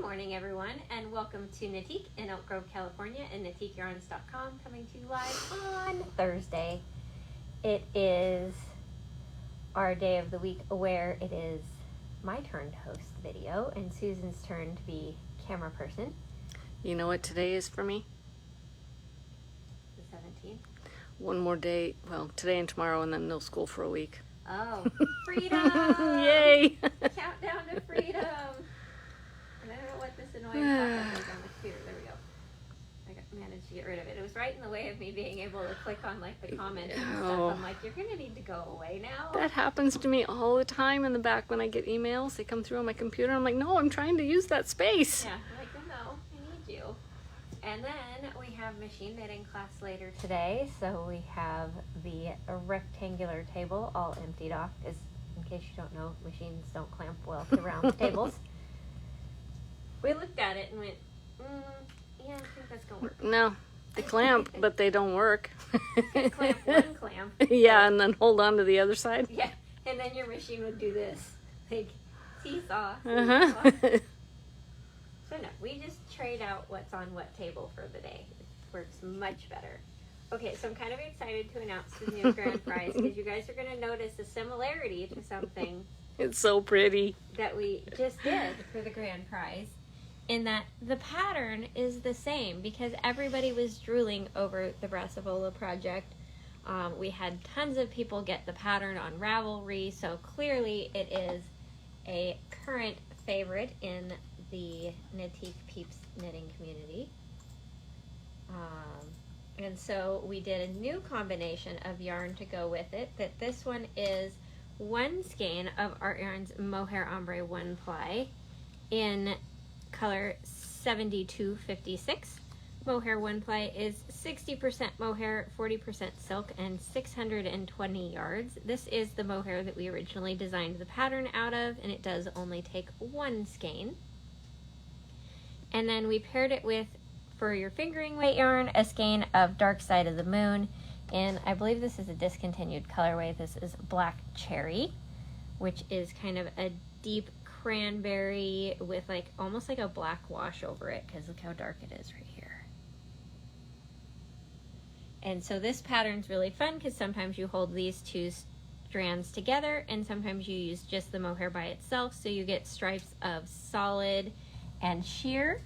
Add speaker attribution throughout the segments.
Speaker 1: morning, everyone, and welcome to Natique in Elk Grove, California, and NatiqueYarns.com, coming to you live on Thursday. It is our day of the week where it is my turn to host the video and Susan's turn to be camera person.
Speaker 2: You know what today is for me?
Speaker 1: The 17th.
Speaker 2: One more day, well, today and tomorrow, and then no school for a week.
Speaker 1: Oh, freedom!
Speaker 2: Yay!
Speaker 1: Countdown to freedom! And I don't know what this annoying pop-up is on the computer. There we go. I managed to get rid of it. It was right in the way of me being able to click on like the comments and stuff. I'm like, you're gonna need to go away now.
Speaker 2: That happens to me all the time in the back when I get emails. They come through on my computer. I'm like, no, I'm trying to use that space.
Speaker 1: Yeah, I'm like, no, I need you. And then we have machine knitting class later today, so we have the rectangular table all emptied off, because in case you don't know, machines don't clamp well to round tables. We looked at it and went, yeah, I think that's going to work.
Speaker 2: No, they clamp, but they don't work.
Speaker 1: Clamp one clamp.
Speaker 2: Yeah, and then hold on to the other side.
Speaker 1: Yeah, and then your machine would do this, like seesaw.
Speaker 2: Uh-huh.
Speaker 1: So no, we just trade out what's on what table for the day. It works much better. Okay, so I'm kind of excited to announce the new grand prize, because you guys are going to notice a similarity to something
Speaker 2: It's so pretty.
Speaker 1: that we just did for the grand prize, in that the pattern is the same, because everybody was drooling over the Brassavola project. We had tons of people get the pattern on Ravelry, so clearly it is a current favorite in the Natique Peeps knitting community. And so we did a new combination of yarn to go with it. That this one is one skein of Art Yarn's Mohair Ombre 1 ply in color 7256. Mohair 1 ply is 60% mohair, 40% silk, and 620 yards. This is the mohair that we originally designed the pattern out of, and it does only take one skein. And then we paired it with, for your fingering weight yarn, a skein of Dark Side of the Moon. And I believe this is a discontinued colorway. This is Black Cherry, which is kind of a deep cranberry with like almost like a black wash over it, because look how dark it is right here. And so this pattern's really fun, because sometimes you hold these two strands together and sometimes you use just the mohair by itself, so you get stripes of solid and sheer,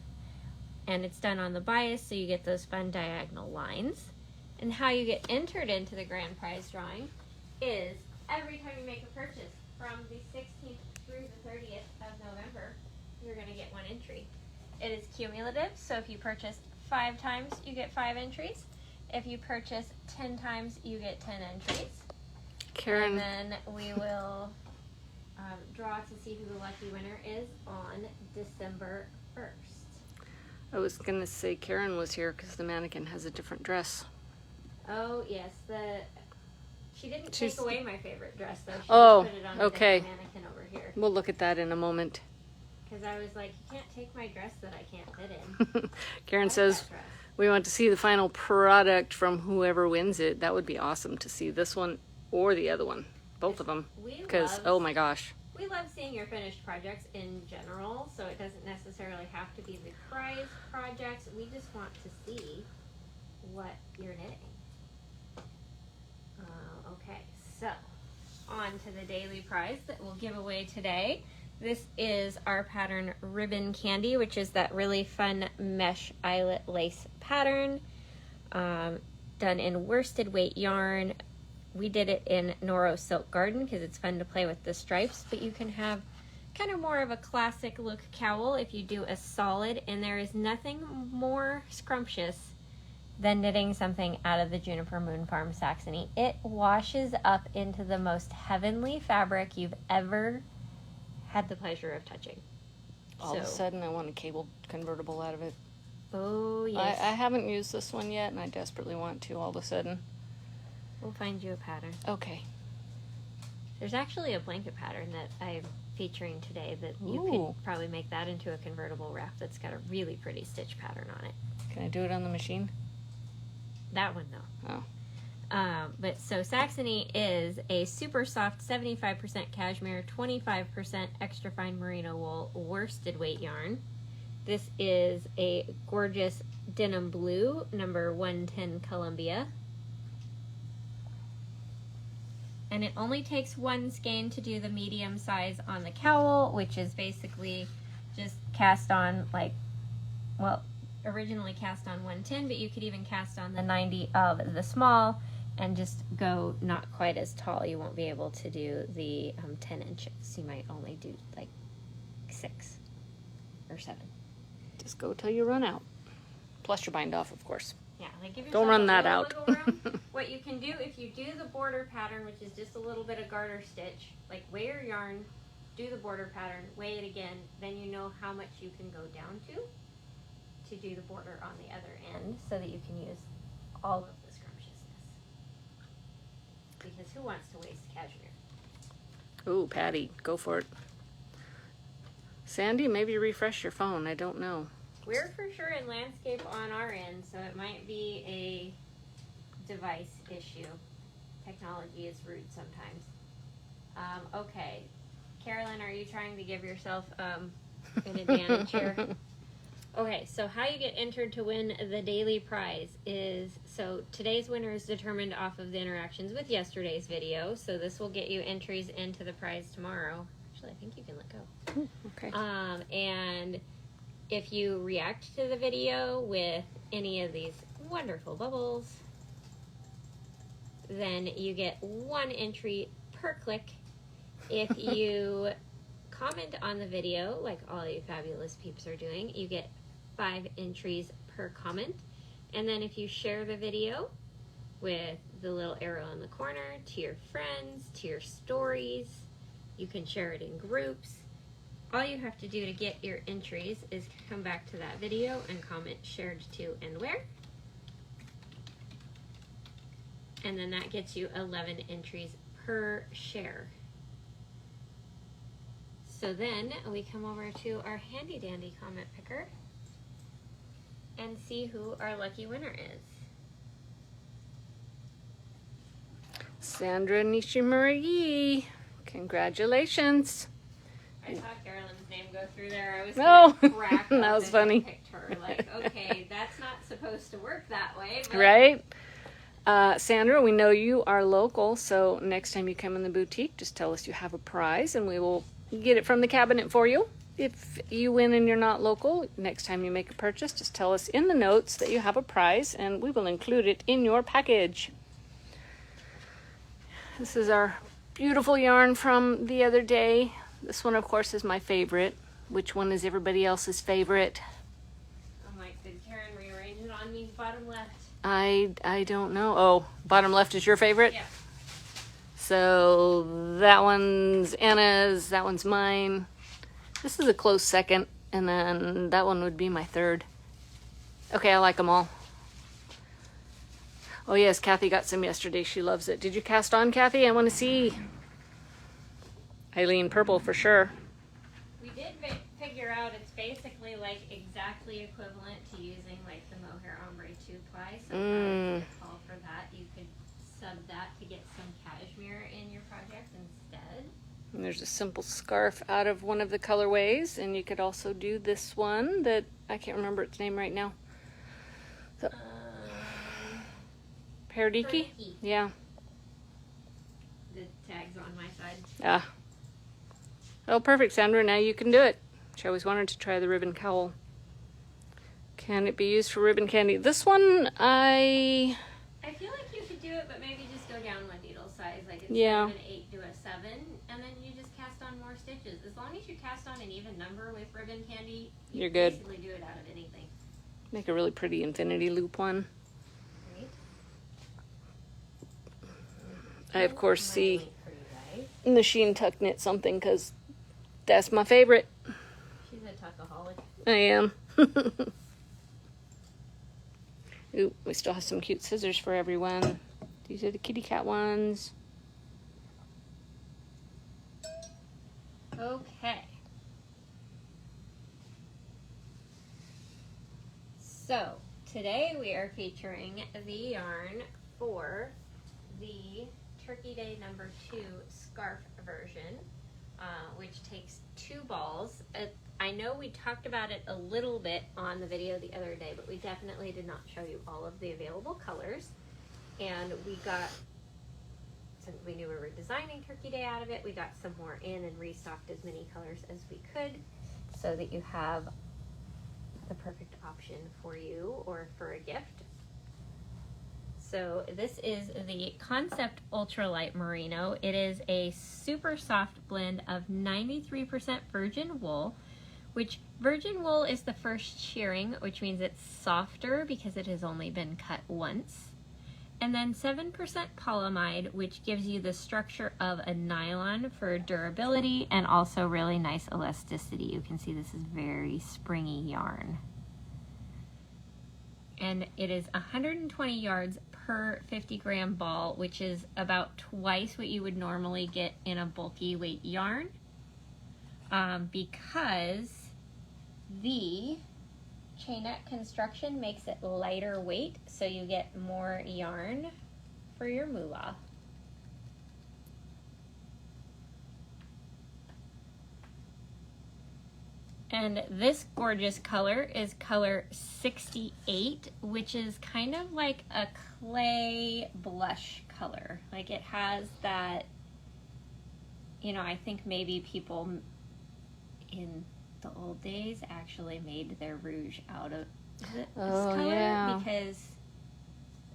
Speaker 1: and it's done on the bias, so you get those fun diagonal lines. And how you get entered into the grand prize drawing is every time you make a purchase from the 16th through the 30th of November, you're going to get one entry. It is cumulative, so if you purchase 5 times, you get 5 entries. If you purchase 10 times, you get 10 entries.
Speaker 2: Karen.
Speaker 1: And then we will draw to see who the lucky winner is on December 1st.
Speaker 2: I was going to say Karen was here because the mannequin has a different dress.
Speaker 1: Oh, yes. She didn't take away my favorite dress, though. She
Speaker 2: Oh,
Speaker 1: just put it on
Speaker 2: okay.
Speaker 1: a different mannequin over here.
Speaker 2: We'll look at that in a moment.
Speaker 1: Because I was like, you can't take my dress that I can't fit in.
Speaker 2: Karen
Speaker 1: I like
Speaker 2: says
Speaker 1: that dress.
Speaker 2: we want to see the final product from whoever wins it. That would be awesome to see this one or the other one. Both of them. Because, oh my gosh.
Speaker 1: We love seeing your finished projects in general, so it doesn't necessarily have to be the prize projects. We just want to see what you're knitting. Okay, so on to the daily prize that we'll give away today. This is our pattern Ribbon Candy, which is that really fun mesh eyelet lace pattern, done in worsted weight yarn. We did it in Noro Silk Garden because it's fun to play with the stripes, but you can have kind of more of a classic look cowl if you do a solid, and there is nothing more scrumptious than knitting something out of the Juniper Moon Farm Saxony. It washes up into the most heavenly fabric you've ever had the pleasure of touching.
Speaker 2: All of a sudden I want a cable convertible out of it.
Speaker 1: Oh, yes.
Speaker 2: I haven't used this one yet, and I desperately want to all of a sudden.
Speaker 1: We'll find you a pattern.
Speaker 2: Okay.
Speaker 1: There's actually a blanket pattern that I'm featuring today that you
Speaker 2: Ooh.
Speaker 1: could probably make that into a convertible wrap that's got a really pretty stitch pattern on it.
Speaker 2: Can I do it on the machine?
Speaker 1: That one, though.
Speaker 2: Oh.
Speaker 1: But so Saxony is a super soft 75% cashmere, 25% extra fine merino wool worsted weight yarn. This is a gorgeous denim blue, number 110 Columbia. And it only takes one skein to do the medium size on the cowl, which is basically just cast on like, well, originally cast on 110, but you could even cast on the 90 of the small and just go not quite as tall. You won't be able to do the 10 inches. You might only do like 6 or 7.
Speaker 2: Just go till you run out. Plus your bind off, of course.
Speaker 1: Yeah, like give
Speaker 2: Don't
Speaker 1: yourself
Speaker 2: run
Speaker 1: a
Speaker 2: that
Speaker 1: little
Speaker 2: out.
Speaker 1: wiggle room. What you can do if you do the border pattern, which is just a little bit of garter stitch, like weigh your yarn, do the border pattern, weigh it again, then you know how much you can go down to do the border on the other end, so that you can use all of the scrumptiousness. Because who wants to waste cashmere?
Speaker 2: Ooh, Patty, go for it. Sandy, maybe refresh your phone. I don't know.
Speaker 1: We're for sure in landscape on our end, so it might be a device issue. Technology is rude sometimes. Okay. Carolyn, are you trying to give yourself an advantage here? Okay, so how you get entered to win the daily prize is, so today's winner is determined off of the interactions with yesterday's video, so this will get you entries into the prize tomorrow. Actually, I think you can let go.
Speaker 2: Okay.
Speaker 1: And if you react to the video with any of these wonderful bubbles, then you get 1 entry per click. If you comment on the video, like all you fabulous peeps are doing, you get 5 entries per comment. And then if you share the video with the little arrow in the corner to your friends, to your stories, you can share it in groups. All you have to do to get your entries is come back to that video and comment shared to and where. And then that gets you 11 entries per share. So then we come over to our handy dandy comment picker and see who our lucky winner is.
Speaker 2: Sandra Nishimura. Congratulations.
Speaker 1: I saw Carolyn's name go through there. I was
Speaker 2: Oh,
Speaker 1: gonna crack up
Speaker 2: that was
Speaker 1: if
Speaker 2: funny.
Speaker 1: I picked her. Like, okay, that's not supposed to work that way. But
Speaker 2: Right? Sandra, we know you are local, so next time you come in the boutique, just tell us you have a prize and we will get it from the cabinet for you. If you win and you're not local, next time you make a purchase, just tell us in the notes that you have a prize and we will include it in your package. This is our beautiful yarn from the other day. This one, of course, is my favorite. Which one is everybody else's favorite?
Speaker 1: I'm like, did Karen rearrange it on me bottom left?
Speaker 2: I don't know. Oh, bottom left is your favorite?
Speaker 1: Yeah.
Speaker 2: So that one's Anna's, that one's mine. This is a close second, and then that one would be my third. Okay, I like them all. Oh yes, Kathy got some yesterday. She loves it. Did you cast on, Kathy? I want to see. Eileen, purple for sure.
Speaker 1: We did figure out it's basically like exactly equivalent to using like the mohair ombre 2-ply. So if you call for that, you could sub that to get some cashmere in your project instead.
Speaker 2: And there's a simple scarf out of one of the colorways, and you could also do this one that I can't remember its name right now. So, Paradiki? Yeah.
Speaker 1: The tag's on my side.
Speaker 2: Ah. Oh, perfect, Sandra. Now you can do it. She always wanted to try the ribbon cowl. Can it be used for ribbon candy? This one, I
Speaker 1: feel like you could do it, but maybe just go down one needle size. Like instead
Speaker 2: Yeah.
Speaker 1: of an 8, do a 7, and then you just cast on more stitches. As long as you cast on an even number with ribbon candy,
Speaker 2: You're
Speaker 1: can
Speaker 2: good.
Speaker 1: basically do it out of anything.
Speaker 2: make a really pretty infinity loop one.
Speaker 1: Right?
Speaker 2: I, of course,
Speaker 1: Might
Speaker 2: see
Speaker 1: link for you guys.
Speaker 2: in the Sheen Tuck Knit something because that's my favorite.
Speaker 1: She's a tuckaholic.
Speaker 2: I am. Ooh, we still have some cute scissors for everyone. These are the kitty cat ones.
Speaker 1: Okay. So, today we are featuring the yarn for the Turkey Day #2 scarf version, which takes 2 balls. I know we talked about it a little bit on the video the other day, but we definitely did not show you all of the available colors. And we got, since we knew we were designing Turkey Day out of it, we got some more in and restocked as many colors as we could so that you have the perfect option for you or for a gift. So this is the Concept Ultralight Merino. It is a super soft blend of 93% virgin wool, which virgin wool is the first shearing, which means it's softer because it has only been cut once. And then 7% polyamide, which gives you the structure of a nylon for durability and also really nice elasticity. You can see this is very springy yarn. And it is 120 yards per 50-gram ball, which is about twice what you would normally get in a bulky weight yarn, because the chainette construction makes it lighter weight, so you get more yarn for your moolah. And this gorgeous color is color 68, which is kind of like a clay blush color. Like it has that, you know, I think maybe people in the old days actually made their rouge out of this color.
Speaker 2: Yeah.
Speaker 1: Because,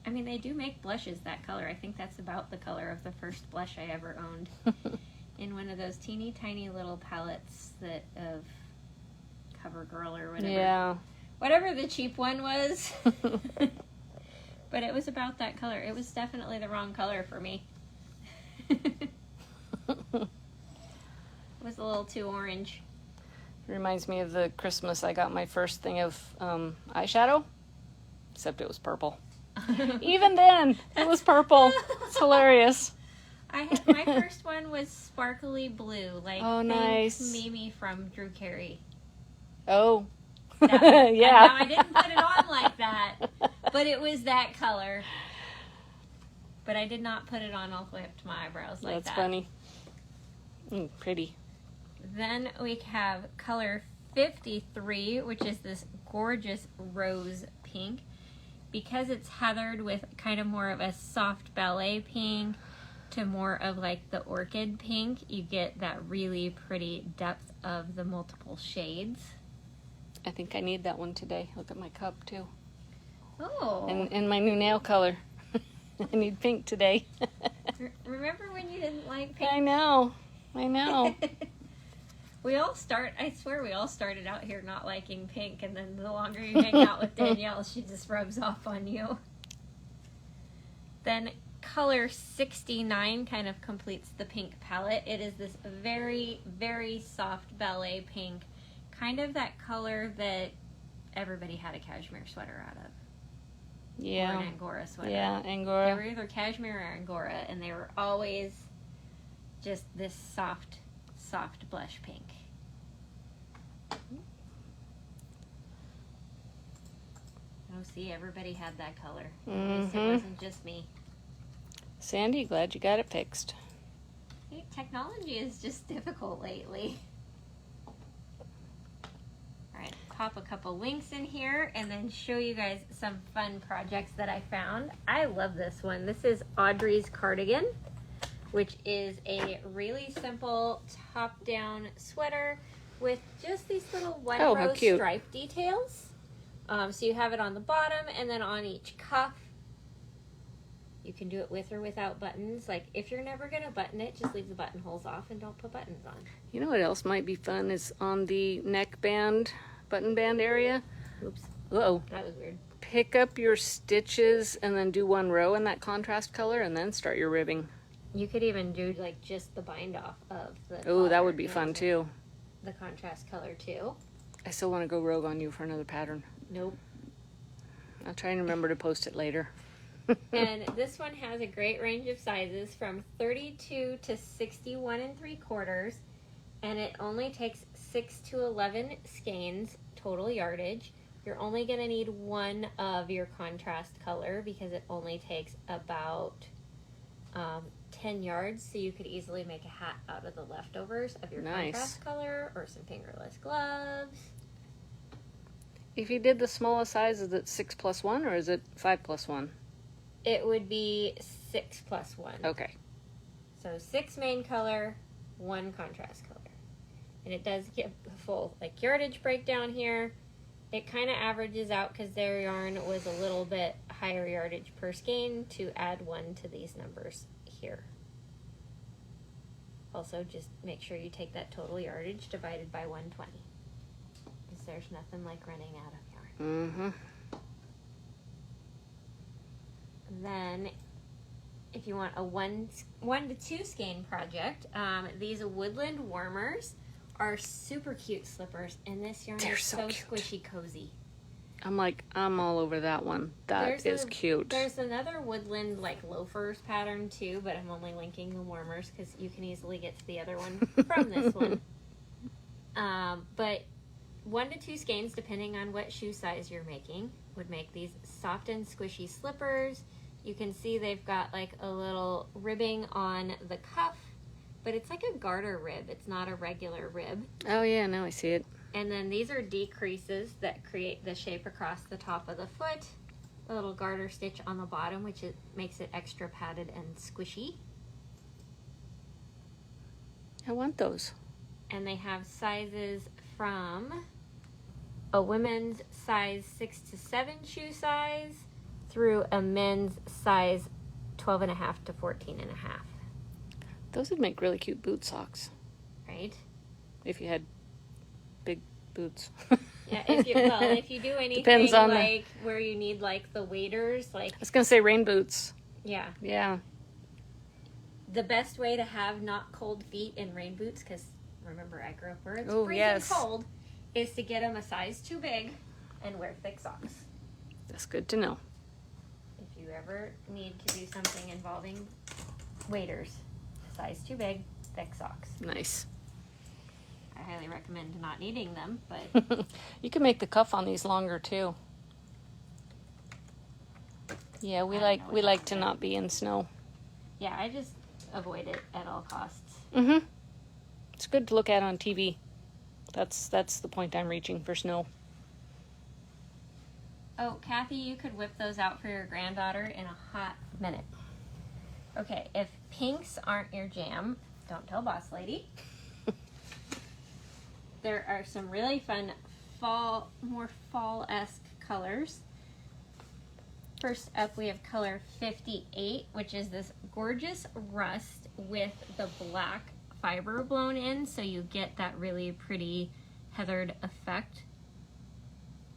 Speaker 1: I mean, they do make blushes that color. I think that's about the color of the first blush I ever owned in one of those teeny tiny little palettes that of CoverGirl or whatever.
Speaker 2: Yeah.
Speaker 1: Whatever the cheap one was. But it was about that color. It was definitely the wrong color for me. It was a little too orange.
Speaker 2: Reminds me of the Christmas I got my first thing of eyeshadow, except it was purple. Even then, it was purple. It's hilarious.
Speaker 1: I had my first one was sparkly blue, like
Speaker 2: Oh, nice.
Speaker 1: Mimi from Drew Carey.
Speaker 2: Oh,
Speaker 1: That,
Speaker 2: yeah.
Speaker 1: Now I didn't put it on like that, but it was that color. But I did not put it on all the way up to my eyebrows like that.
Speaker 2: That's funny. Pretty.
Speaker 1: Then we have color 53, which is this gorgeous rose pink. Because it's heathered with kind of more of a soft ballet pink to more of like the orchid pink, you get that really pretty depth of the multiple shades.
Speaker 2: I think I need that one today. Look at my cup too.
Speaker 1: Oh.
Speaker 2: And my new nail color. I need pink today.
Speaker 1: Remember when you didn't like pink?
Speaker 2: I know.
Speaker 1: I swear we all started out here not liking pink, and then the longer you hang out with Danielle, she just rubs off on you. Then color 69 kind of completes the pink palette. It is this very, very soft ballet pink, kind of that color that everybody had a cashmere sweater out of.
Speaker 2: Yeah.
Speaker 1: Or an Angora sweater.
Speaker 2: Yeah,
Speaker 1: They
Speaker 2: Angora.
Speaker 1: were either cashmere or Angora, and they were always just this soft, soft blush pink. Oh, see, everybody had that color. At least it wasn't just me.
Speaker 2: Sandy, glad you got it fixed.
Speaker 1: Hey, technology is just difficult lately. Alright, pop a couple links in here and then show you guys some fun projects that I found. I love this one. This is Audrey's cardigan, which is a really simple top-down sweater with just these little white rose stripe details. So you have it on the bottom and then on each cuff. You can do it with or without buttons. Like, if you're never going to button it, just leave the buttonholes off and don't put buttons on.
Speaker 2: You know what else might be fun is on the neck band, button band area.
Speaker 1: Oops.
Speaker 2: Uh-oh.
Speaker 1: That was weird.
Speaker 2: Pick up your stitches and then do one row in that contrast color and then start your ribbing.
Speaker 1: You could even do, like, just the bind off of the
Speaker 2: Oh, that
Speaker 1: collar,
Speaker 2: would be fun, too.
Speaker 1: The contrast color, too.
Speaker 2: I still want to go rogue on you for another pattern.
Speaker 1: Nope.
Speaker 2: I'll try and remember to post it later.
Speaker 1: And this one has a great range of sizes from 32 to 61 3/4, and it only takes 6 to 11 skeins total yardage. You're only going to need one of your contrast color because it only takes about 10 yards, so you could easily make a hat out of the leftovers of your
Speaker 2: Nice.
Speaker 1: contrast color, or some fingerless gloves.
Speaker 2: If you did the smallest size, is it 6+1 or is it 5+1?
Speaker 1: It would be 6+1.
Speaker 2: Okay.
Speaker 1: So 6 main color, 1 contrast color. And it does give a full like yardage breakdown here. It kind of averages out because their yarn was a little bit higher yardage per skein to add 1 to these numbers here. Also, just make sure you take that total yardage divided by 120. Because there's nothing like running out of yarn.
Speaker 2: Mm-hmm.
Speaker 1: Then, if you want a one to 2 skein project, these woodland warmers are super cute slippers, and this yarn
Speaker 2: They're
Speaker 1: is
Speaker 2: so
Speaker 1: so
Speaker 2: cute.
Speaker 1: squishy cozy.
Speaker 2: I'm all over that one. That is cute.
Speaker 1: There's another woodland like loafers pattern too, but I'm only linking the warmers because you can easily get to the other one from this one. But 1 to 2 skeins, depending on what shoe size you're making, would make these soft and squishy slippers. You can see they've got like a little ribbing on the cuff, but it's like a garter rib. It's not a regular rib.
Speaker 2: Oh yeah, now I see it.
Speaker 1: And then these are decreases that create the shape across the top of the foot. A little garter stitch on the bottom, which makes it extra padded and squishy.
Speaker 2: I want those.
Speaker 1: And they have sizes from a women's size 6 to 7 shoe size through a men's size 12.5 to 14.5.
Speaker 2: Those would make really cute boot socks
Speaker 1: Right?
Speaker 2: if you had big boots.
Speaker 1: Yeah, if you do anything
Speaker 2: Depends on
Speaker 1: like where you need like the waders, like
Speaker 2: I was gonna say rain boots.
Speaker 1: yeah.
Speaker 2: Yeah.
Speaker 1: The best way to have not cold feet in rain boots, because remember I grew up where it's
Speaker 2: Oh,
Speaker 1: freezing
Speaker 2: yes.
Speaker 1: cold, is to get them a size too big and wear thick socks.
Speaker 2: That's good to know.
Speaker 1: If you ever need to do something involving waders, size too big, thick socks.
Speaker 2: Nice.
Speaker 1: I highly recommend not needing them, but
Speaker 2: You can make the cuff on these longer too. Yeah, we
Speaker 1: I don't know what
Speaker 2: like
Speaker 1: that
Speaker 2: to
Speaker 1: is.
Speaker 2: not be in snow.
Speaker 1: yeah, I just avoid it at all costs.
Speaker 2: Mm-hmm. It's good to look at on TV. That's the point I'm reaching for snow.
Speaker 1: Oh, Kathy, you could whip those out for your granddaughter in a hot minute. Okay, if pinks aren't your jam, don't tell Boss Lady. There are some really fun more fall-esque colors. First up, we have color 58, which is this gorgeous rust with the black fiber blown in, so you get that really pretty heathered effect.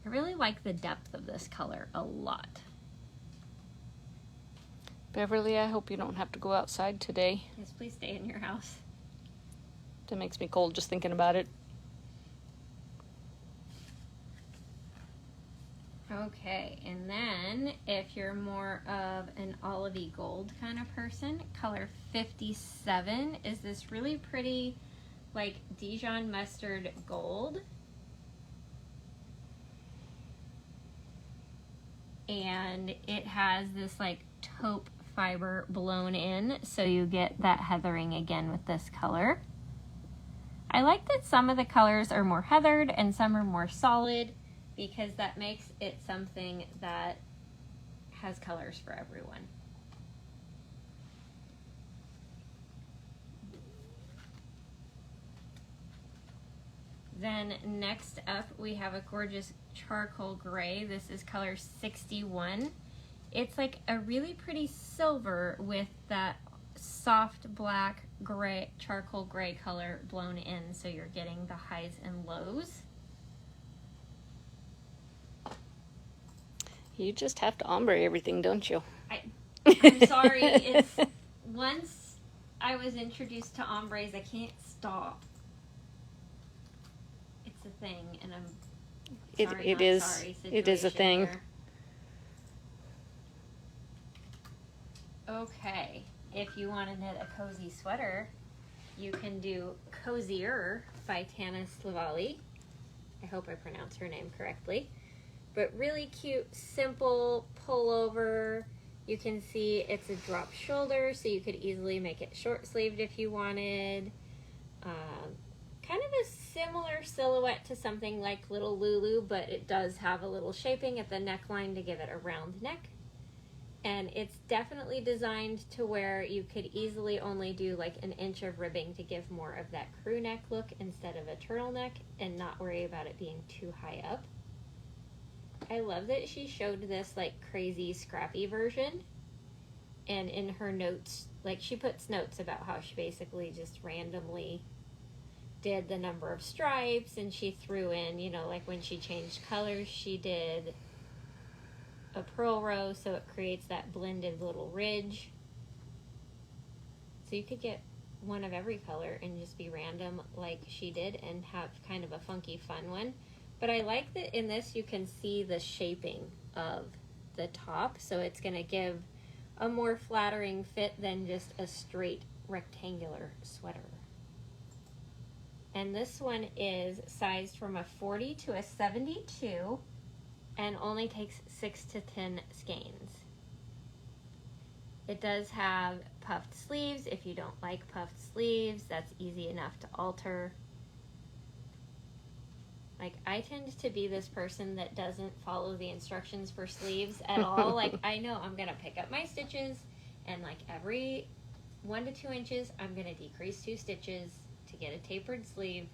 Speaker 1: I really like the depth of this color a lot.
Speaker 2: Beverly, I hope you don't have to go outside today.
Speaker 1: Yes, please stay in your house.
Speaker 2: That makes me cold just thinking about it.
Speaker 1: Okay, and then if you're more of an olivey gold kind of person, color 57 is this really pretty like Dijon mustard gold. And it has this like taupe fiber blown in, so you get that heathering again with this color. I like that some of the colors are more heathered and some are more solid, because that makes it something that has colors for everyone. Then next up we have a gorgeous charcoal gray. This is color 61. It's like a really pretty silver with that soft black gray, charcoal gray color blown in, so you're getting the highs and lows.
Speaker 2: You just have to ombre everything, don't you?
Speaker 1: I'm sorry, it's once I was introduced to ombres, I can't stop. It's a thing, and I'm sorry,
Speaker 2: It
Speaker 1: not
Speaker 2: is.
Speaker 1: sorry
Speaker 2: It is a
Speaker 1: situation
Speaker 2: thing.
Speaker 1: here. Okay, if you want to knit a cozy sweater, you can do Cozier by Tana Slavali. I hope I pronounced her name correctly. But really cute, simple pullover. You can see it's a drop shoulder, so you could easily make it short sleeved if you wanted. Kind of a similar silhouette to something like Little Lulu, but it does have a little shaping at the neckline to give it a round neck. And it's definitely designed to where you could easily only do like an inch of ribbing to give more of that crew neck look instead of a turtleneck and not worry about it being too high up. I love that she showed this like crazy scrappy version, and in her notes, like she puts notes about how she basically just randomly did the number of stripes, and she threw in, you know, like when she changed colors, she did a purl row so it creates that blended little ridge. So you could get one of every color and just be random like she did and have kind of a funky fun one. But I like that in this you can see the shaping of the top, so it's going to give a more flattering fit than just a straight rectangular sweater. And this one is sized from a 40 to a 72 and only takes 6 to 10 skeins. It does have puffed sleeves. If you don't like puffed sleeves, that's easy enough to alter. Like, I tend to be this person that doesn't follow the instructions for sleeves at all. Like, I know I'm going to pick up my stitches, and like every 1 to 2 inches, I'm going to decrease 2 stitches to get a tapered sleeve,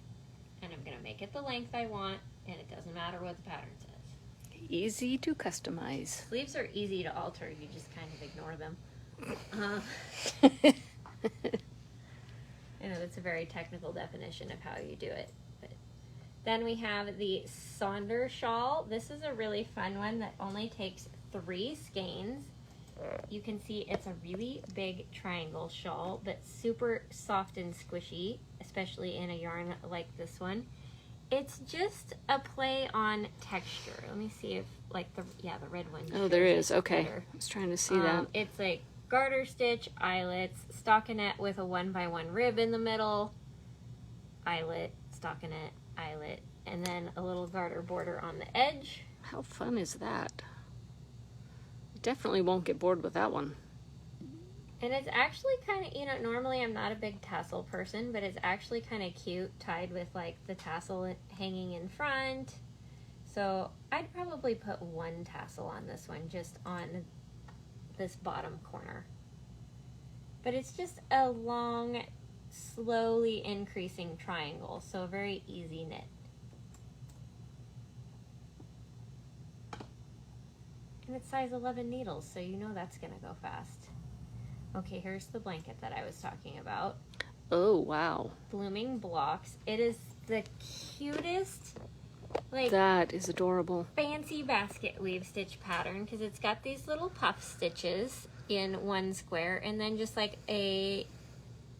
Speaker 1: and I'm going to make it the length I want, and it doesn't matter what the pattern says.
Speaker 2: Easy to customize.
Speaker 1: Sleeves are easy to alter. You just kind of ignore them. I know that's a very technical definition of how you do it. But then we have the Sonder shawl. This is a really fun one that only takes 3 skeins. You can see it's a really big triangle shawl, but super soft and squishy, especially in a yarn like this one. It's just a play on texture. Let me see if, like, the red one.
Speaker 2: Oh, there is. Okay.
Speaker 1: Better.
Speaker 2: I was trying to see that.
Speaker 1: It's like garter stitch, eyelets, stockinette with a 1x1 rib in the middle, eyelet, stockinette, eyelet, and then a little garter border on the edge.
Speaker 2: How fun is that? Definitely won't get bored with that one.
Speaker 1: And it's actually kind of, you know, normally I'm not a big tassel person, but it's actually kind of cute tied with like the tassel hanging in front. So I'd probably put 1 tassel on this one, just on this bottom corner. But it's just a long, slowly increasing triangle, so a very easy knit. And it's size 11 needles, so you know that's gonna go fast. Okay, here's the blanket that I was talking about.
Speaker 2: Oh, wow.
Speaker 1: Blooming Blocks. It is the cutest, like,
Speaker 2: that is adorable.
Speaker 1: Fancy basket weave stitch pattern, because it's got these little puff stitches in one square, and then just like a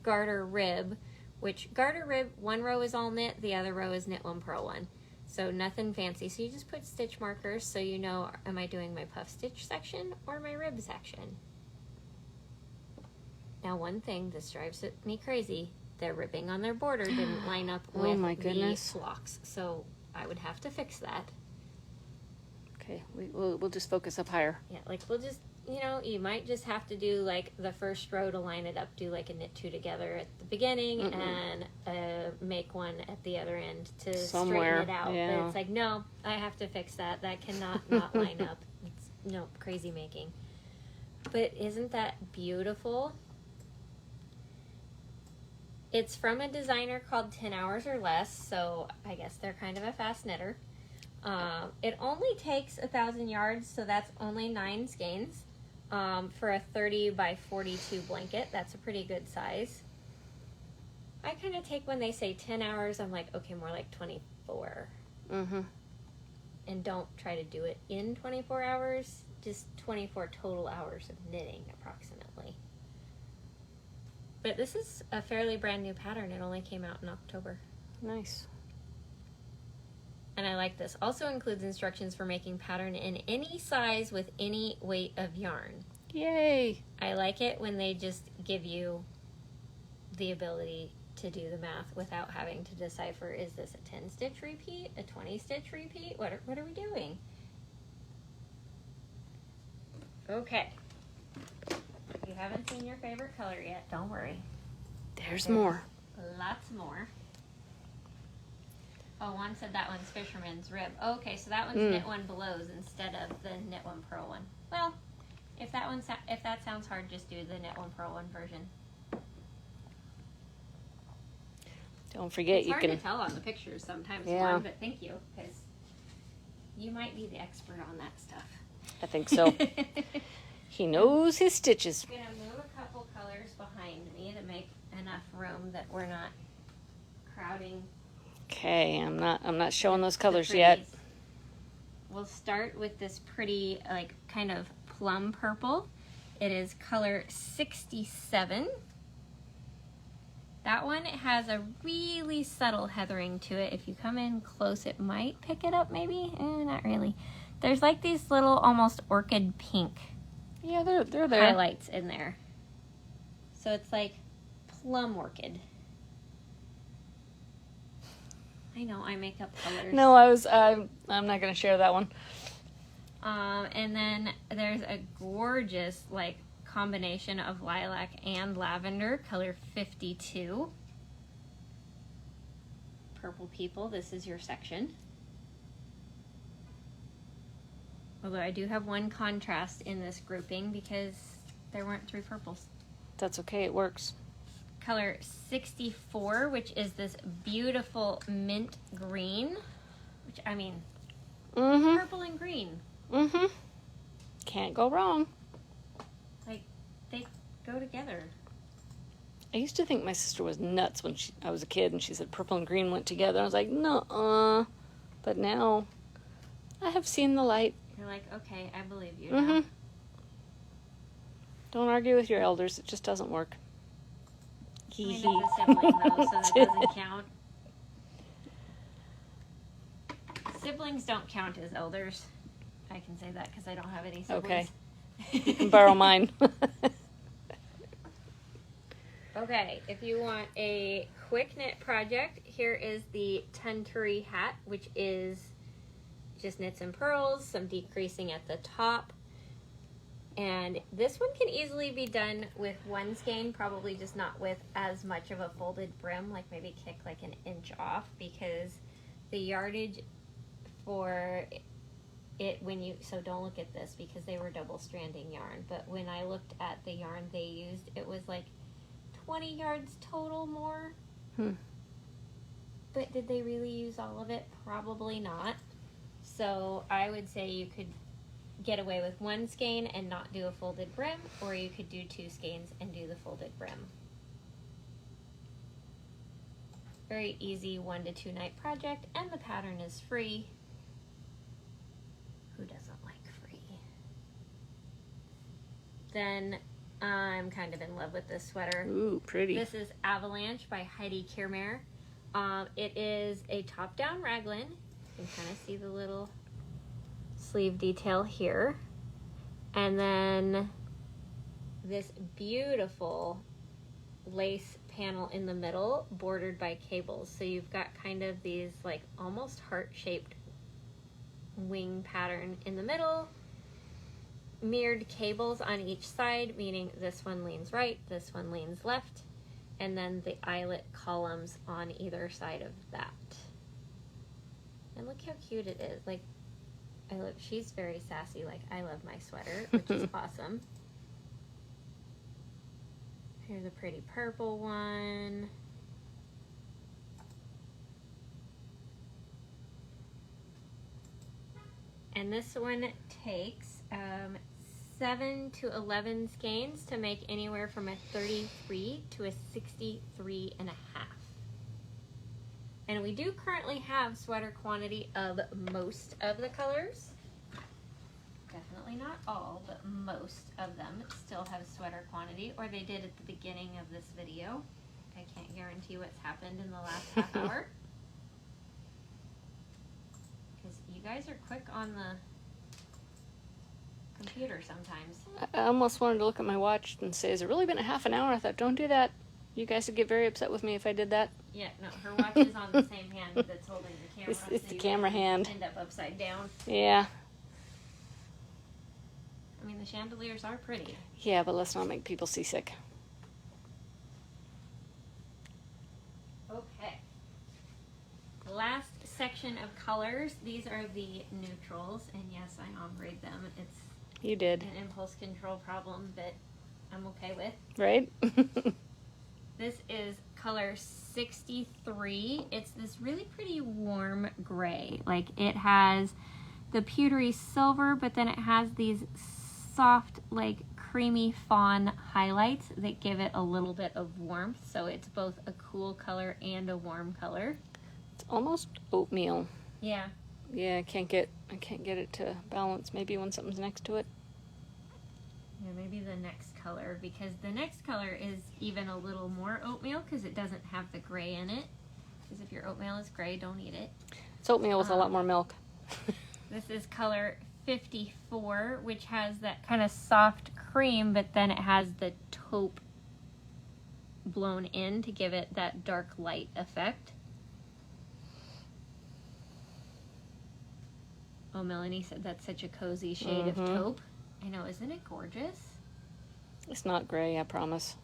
Speaker 1: garter rib, which garter rib, 1 row is all knit, the other row is knit 1, purl 1. So nothing fancy. So you just put stitch markers so you know, am I doing my puff stitch section or my rib section? Now, one thing, this drives me crazy, their ribbing on their border didn't line up with the blocks. So I would have to fix that.
Speaker 2: Okay, we'll just focus up higher.
Speaker 1: Yeah, like we'll just, you know, you might just have to do like the first row to line it up, do like a knit 2 together at the beginning and make 1 at the other end to straighten it out.
Speaker 2: Yeah.
Speaker 1: But it's like, no, I have to fix that. That cannot not line up. It's no crazy making. But isn't that beautiful? It's from a designer called 10 Hours or Less, so I guess they're kind of a fast knitter. It only takes 1,000 yards, so that's only 9 skeins. For a 30 by 42 blanket, that's a pretty good size. I kind of take when they say 10 hours, I'm like, okay, more like 24. And don't try to do it in 24 hours, just 24 total hours of knitting, approximately. But this is a fairly brand new pattern. It only came out in October.
Speaker 2: Nice.
Speaker 1: And I like this. Also includes instructions for making pattern in any size with any weight of yarn.
Speaker 2: Yay!
Speaker 1: I like it when they just give you the ability to do the math without having to decipher, is this a 10 stitch repeat, a 20 stitch repeat? What are we doing? Okay. If you haven't seen your favorite color yet, don't worry.
Speaker 2: There's more.
Speaker 1: Lots more. Oh, one said that one's Fisherman's Rib. Oh, okay, so that one's Knit One Belows instead of the Knit One Purl one. Well, if that sounds hard, just do the Knit One Purl one version.
Speaker 2: Don't forget,
Speaker 1: It's
Speaker 2: you
Speaker 1: hard
Speaker 2: can.
Speaker 1: to tell on the pictures sometimes,
Speaker 2: Yeah.
Speaker 1: Juan, but thank you, because you might be the expert on that stuff.
Speaker 2: I think so. He knows his stitches.
Speaker 1: I'm gonna move a couple colors behind me to make enough room that we're not crowding.
Speaker 2: Okay, I'm not showing those
Speaker 1: the
Speaker 2: colors yet.
Speaker 1: pretties. We'll start with this pretty, like, kind of plum purple. It is color 67. That one has a really subtle heathering to it. If you come in close, it might pick it up maybe. Not really. There's like these little almost orchid pink
Speaker 2: Yeah, they're there.
Speaker 1: highlights in there. So it's like plum orchid. I know, I make up colors.
Speaker 2: No, I'm not gonna share that one.
Speaker 1: And then there's a gorgeous, like, combination of lilac and lavender, color 52. Purple people, this is your section. Although I do have one contrast in this grouping because there weren't 3 purples.
Speaker 2: That's okay, it works.
Speaker 1: Color 64, which is this beautiful mint green, which, I mean, purple and green.
Speaker 2: Can't go wrong.
Speaker 1: Like, they go together.
Speaker 2: I used to think my sister was nuts when I was a kid and she said purple and green went together. I was like, nuh-uh. But now I have seen the light.
Speaker 1: You're like, okay, I believe you now.
Speaker 2: Don't argue with your elders. It just doesn't work.
Speaker 1: Mine is a sibling, though, so that doesn't count. Siblings don't count as elders. I can say that because I don't have any siblings.
Speaker 2: Okay. You can borrow mine.
Speaker 1: Okay, if you want a quick knit project, here is the Tunturi hat, which is just knits and purls, some decreasing at the top. And this one can easily be done with one skein, probably just not with as much of a folded brim, like maybe kick like an inch off, because the yardage for it so don't look at this because they were double stranding yarn, but when I looked at the yarn they used, it was like 20 yards total more. But did they really use all of it? Probably not. So I would say you could get away with one skein and not do a folded brim, or you could do 2 skeins and do the folded brim. Very easy 1 to 2 night project, and the pattern is free. Who doesn't like free? Then I'm kind of in love with this sweater.
Speaker 2: Ooh, pretty.
Speaker 1: This is Avalanche by Heidi Kiermaier. It is a top-down raglan. You can kind of see the little sleeve detail here. And then this beautiful lace panel in the middle, bordered by cables. So you've got kind of these like almost heart-shaped wing pattern in the middle, mirrored cables on each side, meaning this one leans right, this one leans left, and then the eyelet columns on either side of that. And look how cute it is. Like, she's very sassy. Like, I love my sweater, which is awesome. Here's a pretty purple one. And this one takes 7 to 11 skeins to make anywhere from a 33 to a 63 and a half. And we do currently have sweater quantity of most of the colors. Definitely not all, but most of them still have sweater quantity, or they did at the beginning of this video. I can't guarantee what's happened in the last half hour. Because you guys are quick on the computer sometimes.
Speaker 2: I almost wanted to look at my watch and say, has it really been a half an hour? I thought, don't do that. You guys would get very upset with me if I did that.
Speaker 1: Yeah, no, her watch is on the same hand that's holding the camera.
Speaker 2: It's
Speaker 1: so
Speaker 2: the
Speaker 1: you
Speaker 2: camera
Speaker 1: guys
Speaker 2: hand.
Speaker 1: End up upside down.
Speaker 2: Yeah.
Speaker 1: I'm mean, the chandeliers are pretty.
Speaker 2: Yeah, but let's not make people seasick.
Speaker 1: Okay. Last section of colors. These are the neutrals, and yes, I ombre them. It's
Speaker 2: You did.
Speaker 1: an impulse control problem, but I'm okay with.
Speaker 2: Right?
Speaker 1: This is color 63. It's this really pretty warm gray. Like, it has the pewtery silver, but then it has these soft, like, creamy fawn highlights that give it a little bit of warmth. So it's both a cool color and a warm color.
Speaker 2: It's almost oatmeal.
Speaker 1: Yeah.
Speaker 2: Yeah, I can't get it to balance. Maybe when something's next to it.
Speaker 1: Yeah, maybe the next color, because the next color is even a little more oatmeal because it doesn't have the gray in it. Because if your oatmeal is gray, don't eat it.
Speaker 2: It's oatmeal with a lot more milk.
Speaker 1: This is color 54, which has that kind of soft cream, but then it has the taupe blown in to give it that dark light effect. Oh, Melanie said that's such a cozy shade of taupe. I know, isn't it gorgeous?
Speaker 2: It's not gray, I promise.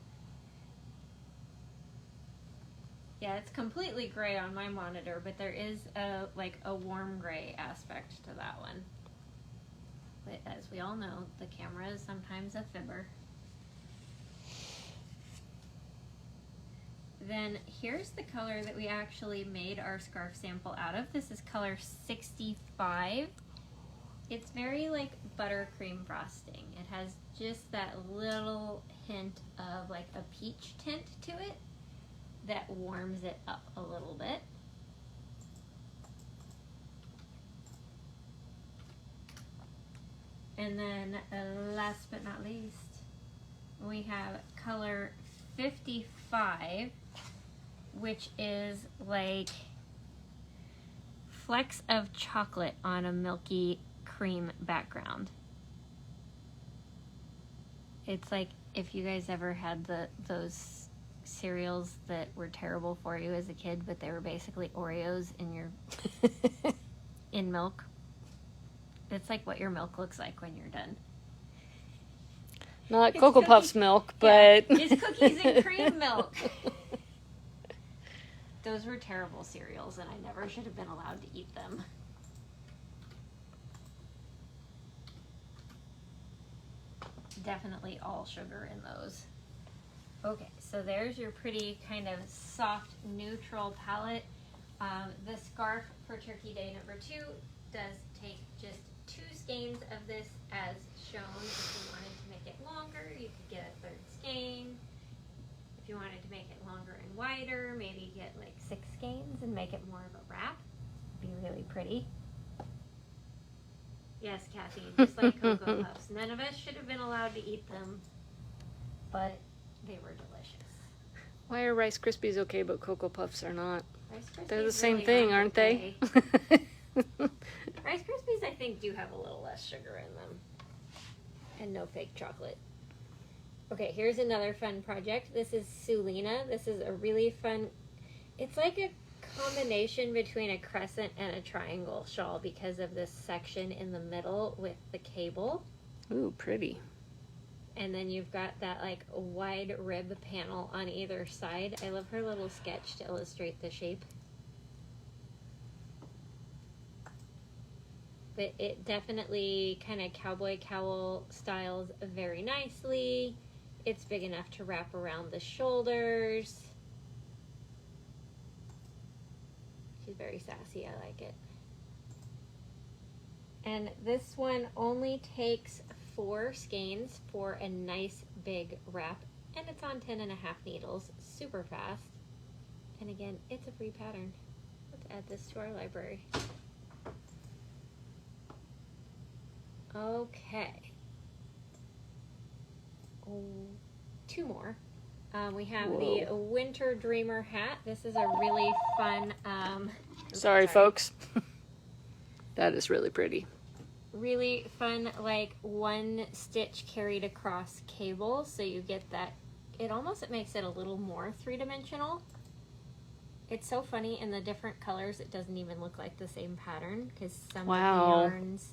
Speaker 1: Yeah, it's completely gray on my monitor, but there is a warm gray aspect to that one. But as we all know, the camera is sometimes a fibber. Then here's the color that we actually made our scarf sample out of. This is color 65. It's very like buttercream frosting. It has just that little hint of like a peach tint to it that warms it up a little bit. And then last but not least, we have color 55, which is like flecks of chocolate on a milky cream background. It's like if you guys ever had those cereals that were terrible for you as a kid, but they were basically Oreos in your in milk. It's like what your milk looks like when you're done.
Speaker 2: Not Cocoa Puffs milk, but...
Speaker 1: Yeah, it's cookies and cream milk. Those were terrible cereals, and I never should have been allowed to eat them. Definitely all sugar in those. Okay, so there's your pretty kind of soft, neutral palette. The scarf for Turkey Day number 2 does take just 2 skeins of this as shown. If you wanted to make it longer, you could get a 3rd skein. If you wanted to make it longer and wider, maybe get like 6 skeins and make it more of a wrap. It'd be really pretty. Yes, Kathy, just like Cocoa Puffs. None of us should have been allowed to eat them, but they were delicious.
Speaker 2: Why are Rice Krispies okay, but Cocoa Puffs are not?
Speaker 1: Rice Krispies
Speaker 2: They're the same
Speaker 1: really
Speaker 2: thing, aren't they?
Speaker 1: Rice Krispies, I think, do have a little less sugar in them. And no fake chocolate. Okay, here's another fun project. This is Sulina. This is a really fun... It's like a combination between a crescent and a triangle shawl because of this section in the middle with the cable.
Speaker 2: Ooh, pretty.
Speaker 1: And then you've got that like wide rib panel on either side. I love her little sketch to illustrate the shape. But it definitely kind of cowboy cowl styles very nicely. It's big enough to wrap around the shoulders. She's very sassy, I like it. And this one only takes 4 skeins for a nice big wrap, and it's on 10.5 needles, super fast. And again, it's a free pattern. Let's add this to our library. Okay. Oh, 2 more. We have the Winter Dreamer hat. This is a really fun...
Speaker 2: Sorry, folks. That is really pretty.
Speaker 1: Really fun, like, 1 stitch carried across cable. So you get that... It makes it a little more 3-dimensional. It's so funny. In the different colors, it doesn't even look like the same pattern. Because some of the yarns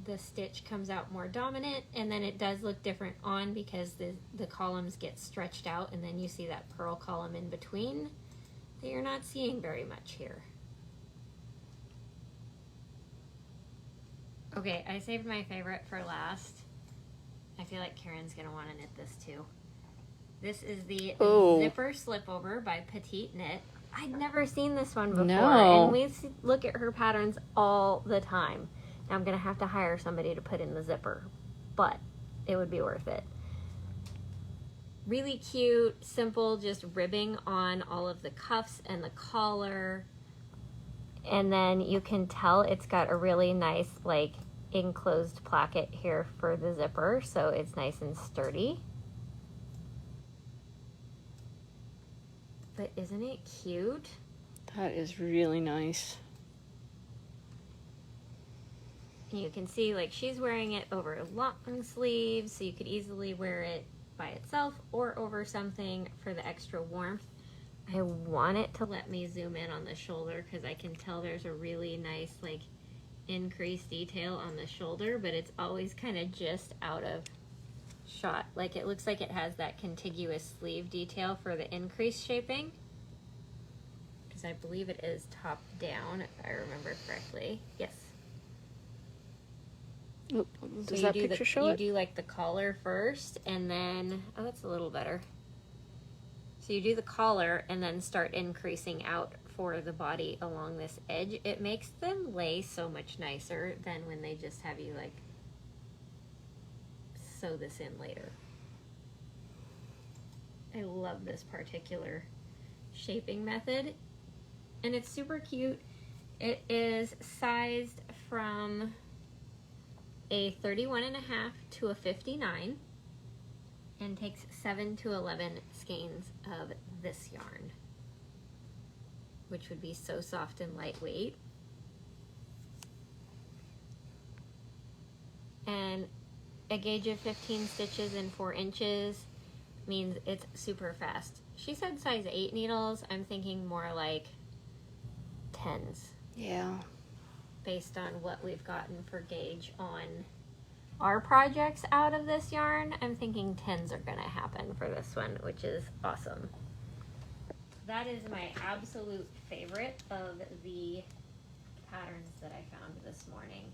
Speaker 1: the stitch comes out more dominant, and then it does look different on because the columns get stretched out, and then you see that purl column in between that you're not seeing very much here. Okay, I saved my favorite for last. I feel like Karen's gonna want to knit this too. This is the Zipper Slipover by Petite Knit. I'd never seen this one before, and we look at her patterns all the time. Now I'm gonna have to hire somebody to put in the zipper, but it would be worth it. Really cute, simple, just ribbing on all of the cuffs and the collar. And then you can tell it's got a really nice, like, enclosed placket here for the zipper, so it's nice and sturdy. But isn't it cute?
Speaker 2: That is really nice.
Speaker 1: And you can see, like, she's wearing it over long sleeves, so you could easily wear it by itself or over something for the extra warmth. I want it to let me zoom in on the shoulder because I can tell there's a really nice, like, increased detail on the shoulder, but it's always kind of just out of shot. Like, it looks like it has that contiguous sleeve detail for the increased shaping, because I believe it is top down, if I remember correctly. Yes.
Speaker 2: Does that picture show it?
Speaker 1: You do like the collar first, and then, oh, that's a little better. So you do the collar and then start increasing out for the body along this edge. It makes them lay so much nicer than when they just have you, like, sew this in later. I love this particular shaping method, and it's super cute. It is sized from a 31.5 to a 59 and takes 7 to 11 skeins of this yarn, which would be so soft and lightweight. And a gauge of 15 stitches in 4 inches means it's super fast. She said size 8 needles. I'm thinking more like 10s.
Speaker 2: Yeah.
Speaker 1: Based on what we've gotten for gauge on our projects out of this yarn, I'm thinking 10s are gonna happen for this one, which is awesome. That is my absolute favorite of the patterns that I found this morning.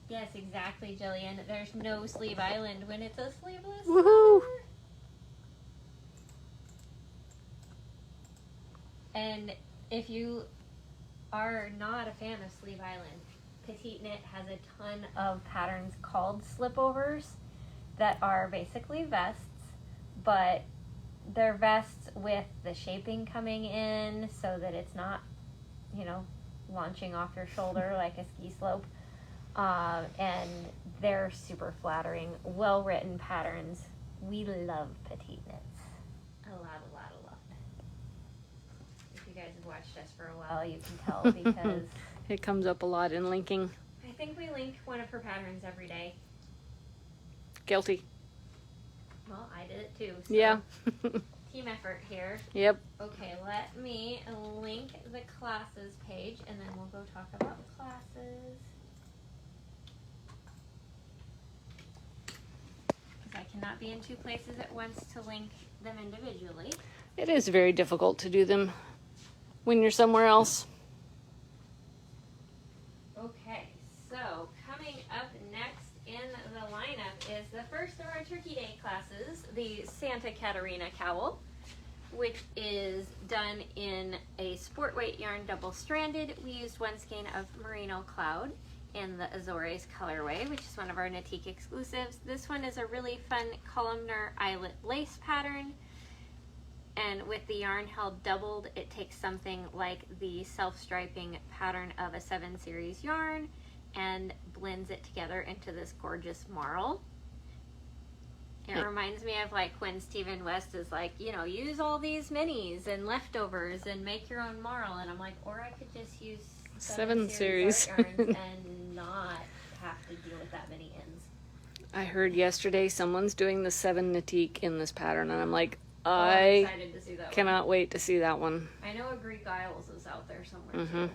Speaker 1: Yes, exactly, Jillian. There's no sleeve island when it's a sleeveless
Speaker 2: Woohoo!
Speaker 1: sweater. And if you are not a fan of sleeve island, Petite Knit has a ton of patterns called slipovers that are basically vests, but they're vests with the shaping coming in so that it's not, you know, launching off your shoulder like a ski slope. And they're super flattering, well-written patterns. We love Petite Knits. A lot. If you guys have watched us for a while, you can tell because
Speaker 2: it comes up a lot in linking.
Speaker 1: I think we link one of her patterns every day.
Speaker 2: Guilty.
Speaker 1: Well, I did it too. So
Speaker 2: Yeah.
Speaker 1: team effort here.
Speaker 2: Yep.
Speaker 1: Okay, let me link the classes page and then we'll go talk about classes. Because I cannot be in 2 places at once to link them individually.
Speaker 2: It is very difficult to do them when you're somewhere else.
Speaker 1: Okay, so coming up next in the lineup is the first of our Turkey Day classes, the Santa Catarina cowl, which is done in a sport weight yarn double stranded. We used 1 skein of Merino Cloud in the Azores colorway, which is one of our Natique exclusives. This one is a really fun columnar eyelet lace pattern. And with the yarn held doubled, it takes something like the self-striping pattern of a 7 series yarn and blends it together into this gorgeous marl. It reminds me of like when Stephen West is like, you know, use all these minis and leftovers and make your own marl. And I'm like, or I could just use 7 series art yarns and not have to deal with that many ends.
Speaker 2: I heard yesterday someone's doing the 7 Natique in this pattern, and I'm like,
Speaker 1: I'm excited to see that
Speaker 2: cannot wait to see that one.
Speaker 1: I know a Greek Isles is out there somewhere too.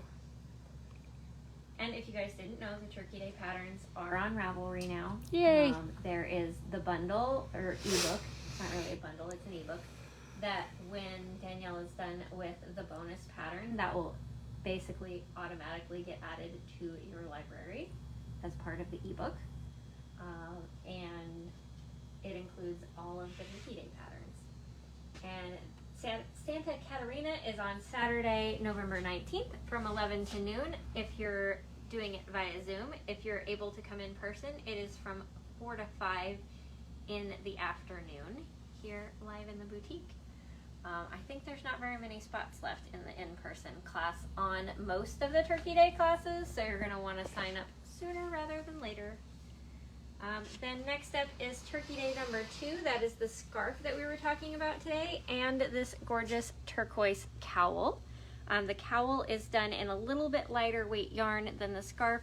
Speaker 1: And if you guys didn't know, the Turkey Day patterns are on Ravelry now.
Speaker 2: Yay.
Speaker 1: There is the bundle, or ebook, it's not really a bundle, it's an ebook, that when Danielle is done with the bonus pattern, that will basically automatically get added to your library as part of the ebook. And it includes all of the Turkey Day patterns. And Santa Catarina is on Saturday, November 19th from 11 to noon. If you're doing it via Zoom, if you're able to come in person, it is from 4 to 5 in the afternoon here live in the boutique. I think there's not very many spots left in the in-person class on most of the Turkey Day classes, so you're going to want to sign up sooner rather than later. Then next up is Turkey Day number 2. That is the scarf that we were talking about today, and this gorgeous turquoise cowl. The cowl is done in a little bit lighter weight yarn than the scarf.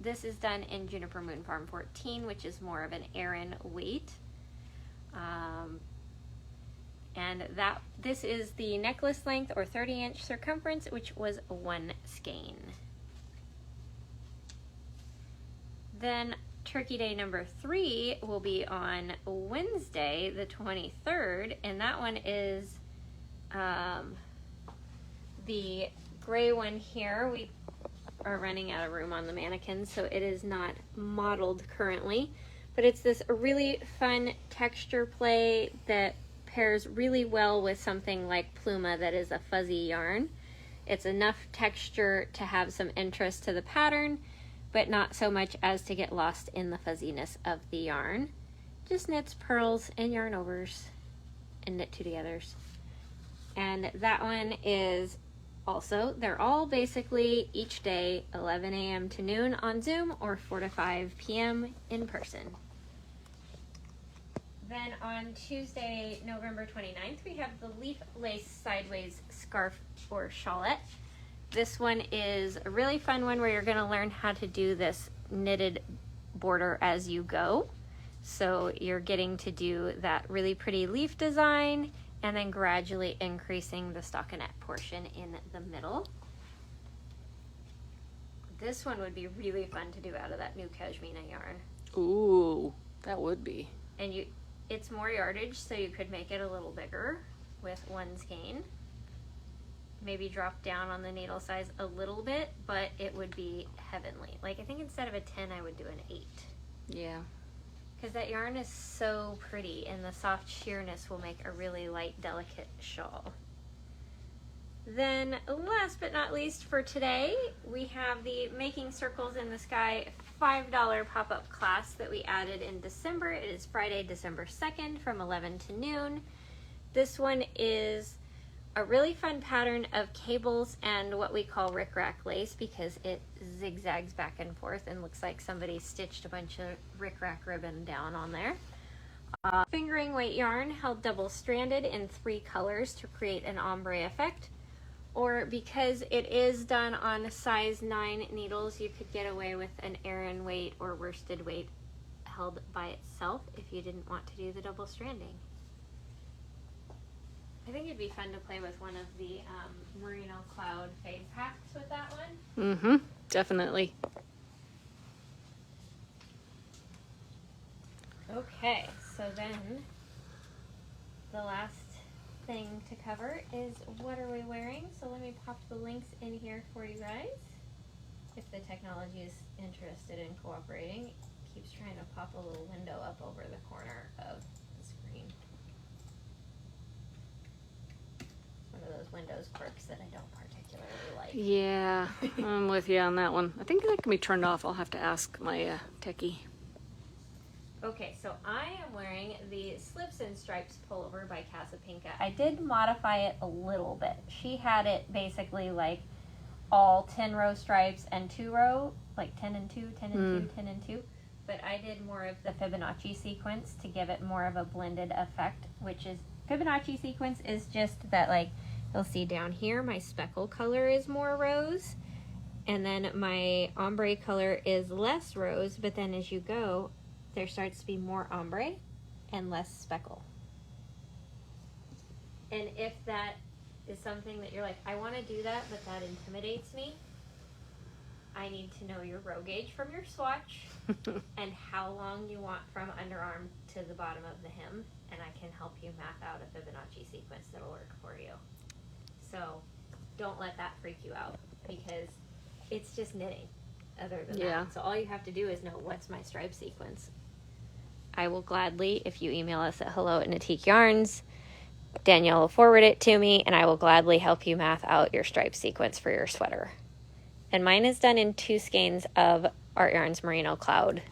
Speaker 1: This is done in Juniper Moon Farm 14, which is more of an Aran weight. And this is the necklace length, or 30-inch circumference, which was 1 skein. Then Turkey Day number 3 will be on Wednesday, the 23rd, and that one is the gray one here. We are running out of room on the mannequin, so it is not modeled currently, but it's this really fun texture play that pairs really well with something like Pluma that is a fuzzy yarn. It's enough texture to have some interest to the pattern, but not so much as to get lost in the fuzziness of the yarn. Just knits, pearls, and yarn overs, and knit two togethers. And that one is also, they're all basically each day 11 a.m. to noon on Zoom, or 4 to 5 p.m. in person. Then on Tuesday, November 29th, we have the leaf lace sideways scarf or shawlette. This one is a really fun one where you're going to learn how to do this knitted border as you go. So you're getting to do that really pretty leaf design and then gradually increasing the stockinette portion in the middle. This one would be really fun to do out of that new Cashmina yarn.
Speaker 2: Ooh, that would be.
Speaker 1: And it's more yardage, so you could make it a little bigger with 1 skein. Maybe drop down on the needle size a little bit, but it would be heavenly. Like, I think instead of a 10, I would do an 8.
Speaker 2: Yeah.
Speaker 1: Because that yarn is so pretty, and the soft sheerness will make a really light, delicate shawl. Then, last but not least for today, we have the Making Circles in the Sky $5 pop-up class that we added in December. It is Friday, December 2nd from 11 to noon. This one is a really fun pattern of cables and what we call rickrack lace, because it zigzags back and forth and looks like somebody stitched a bunch of rickrack ribbon down on there. Fingering weight yarn held double stranded in 3 colors to create an ombre effect. Or because it is done on size 9 needles, you could get away with an Aran weight or worsted weight held by itself if you didn't want to do the double stranding. I think it'd be fun to play with one of the Merino Cloud fade packs with that one.
Speaker 2: Mm-hmm, definitely.
Speaker 1: Okay, so then the last thing to cover is what are we wearing. So let me pop the links in here for you guys. If the technology is interested in cooperating, it keeps trying to pop a little window up over the corner of the screen. One of those Windows quirks that I don't particularly like.
Speaker 2: Yeah, I'm with you on that one. I think that can be turned off. I'll have to ask my techie.
Speaker 1: Okay, so I am wearing the Slips and Stripes pullover by Casapinka. I did modify it a little bit. She had it basically like all 10 row stripes and 2 row, like 10 and 2, 10 and 2, 10 and 2. But I did more of the Fibonacci sequence to give it more of a blended effect, which is, Fibonacci sequence is just that, like, you'll see down here my speckle color is more rose, and then my ombre color is less rose, but then as you go, there starts to be more ombre and less speckle. And if that is something that you're like, I want to do that, but that intimidates me, I need to know your row gauge from your swatch and how long you want from underarm to the bottom of the hem, and I can help you math out a Fibonacci sequence that'll work for you. So don't let that freak you out, because it's just knitting other than that. So all you have to do is know, what's my stripe sequence? I will gladly, if you email us at hello@NatiqueYarns, Danielle will forward it to me, and I will gladly help you math out your stripe sequence for your sweater. And mine is done in 2 skeins of Art Yarns Merino Cloud.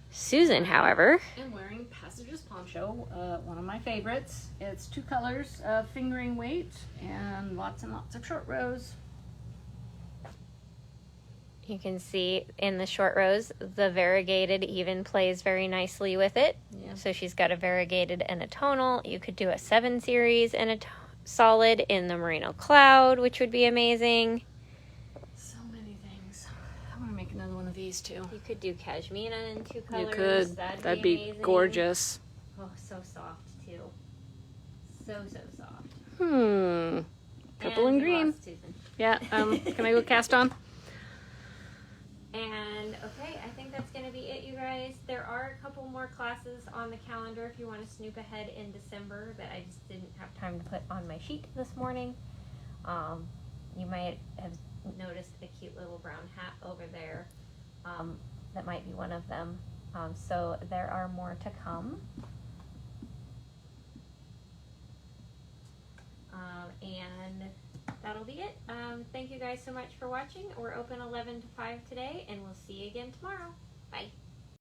Speaker 1: Susan, however,
Speaker 2: I'm wearing Passages Poncho, one of my favorites. It's 2 colors of fingering weight and lots of short rows.
Speaker 1: you can see in the short rows, the variegated even plays very nicely with it.
Speaker 2: Yeah.
Speaker 1: So she's got a variegated and a tonal. You could do a 7 series and a solid in the Merino Cloud, which would be amazing.
Speaker 2: So many things. I want to make another one of these too.
Speaker 1: You could do cashmere in 2 colors.
Speaker 2: You could. That'd be
Speaker 1: amazing.
Speaker 2: gorgeous.
Speaker 1: Oh, so soft too. So soft.
Speaker 2: Purple and
Speaker 1: we
Speaker 2: green.
Speaker 1: lost Susan.
Speaker 2: Yeah. Can I go cast on?
Speaker 1: And okay, I think that's going to be it, you guys. There are a couple more classes on the calendar if you want to snoop ahead in December that I just didn't have time to put on my sheet this morning. You might have noticed a cute little brown hat over there. That might be one of them. So there are more to come. And that'll be it. Thank you guys so much for watching. We're open 11 to 5 today, and we'll see you again tomorrow. Bye.